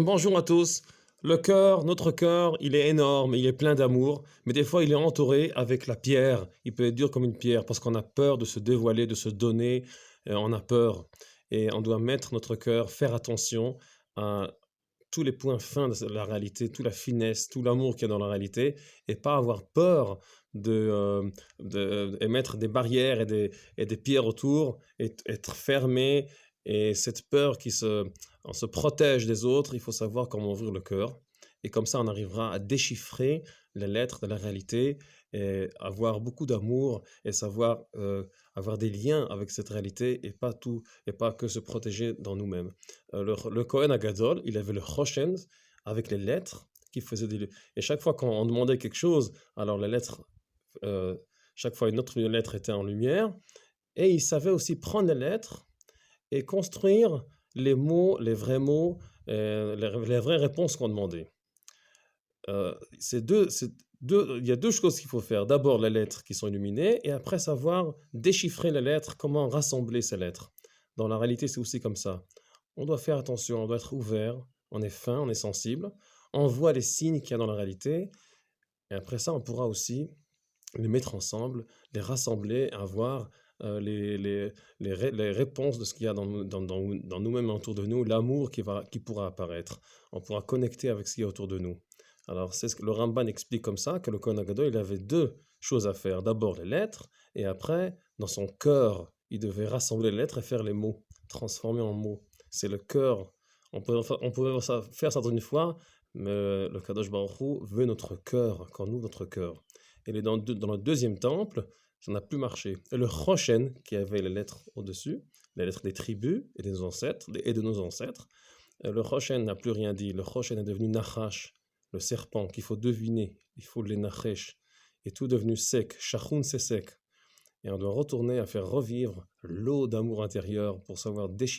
Bonjour à tous. Le cœur, notre cœur, il est énorme, il est plein d'amour, mais des fois il est entouré avec la pierre. Il peut être dur comme une pierre parce qu'on a peur de se dévoiler, de se donner, on a peur. Et on doit mettre notre cœur, faire attention à tous les points fins de la réalité, toute la finesse, tout l'amour qu'il y a dans la réalité, et pas avoir peur et mettre des barrières et des pierres autour, et être fermé, et cette peur on se protège des autres, il faut savoir comment ouvrir le cœur, et comme ça on arrivera à déchiffrer les lettres de la réalité, et avoir beaucoup d'amour, et savoir avoir des liens avec cette réalité, et pas que se protéger dans nous-mêmes. Le Kohen Agadol, il avait le Choshen avec les lettres qui faisaient des... Et chaque fois qu'on demandait quelque chose, alors les lettres, euh, chaque fois une autre lettre était en lumière, et il savait aussi prendre les lettres et construire les vrais mots, les vraies réponses qu'on demandait. Il y a deux choses qu'il faut faire. D'abord, les lettres qui sont illuminées, et après savoir déchiffrer les lettres, comment rassembler ces lettres. Dans la réalité, c'est aussi comme ça. On doit faire attention, on doit être ouvert, on est fin, on est sensible, on voit les signes qu'il y a dans la réalité, et après ça, on pourra aussi les mettre ensemble, les rassembler, avoir les réponses de ce qu'il y a dans nous-mêmes autour de nous, l'amour qui pourra apparaître. On pourra connecter avec ce qu'il y a autour de nous. Alors, c'est ce que le Ramban explique comme ça, que le Kohen Gadol, il avait deux choses à faire. D'abord les lettres, et après, dans son cœur, il devait rassembler les lettres et faire les mots, transformer en mots. C'est le cœur. On pouvait faire ça une fois, mais le Kadosh Baruch Hu veut notre cœur, qu'on ouvre notre cœur. Il est dans le deuxième temple, ça n'a plus marché. Et le Choshen, qui avait les lettres au-dessus, les lettres des tribus et des ancêtres, et de nos ancêtres, le Choshen n'a plus rien dit. Le Choshen est devenu Nachash, le serpent qu'il faut deviner, il faut les Nachesh, et tout devenu sec. Shachun, c'est sec. Et on doit retourner à faire revivre l'eau d'amour intérieur pour savoir déchiffrer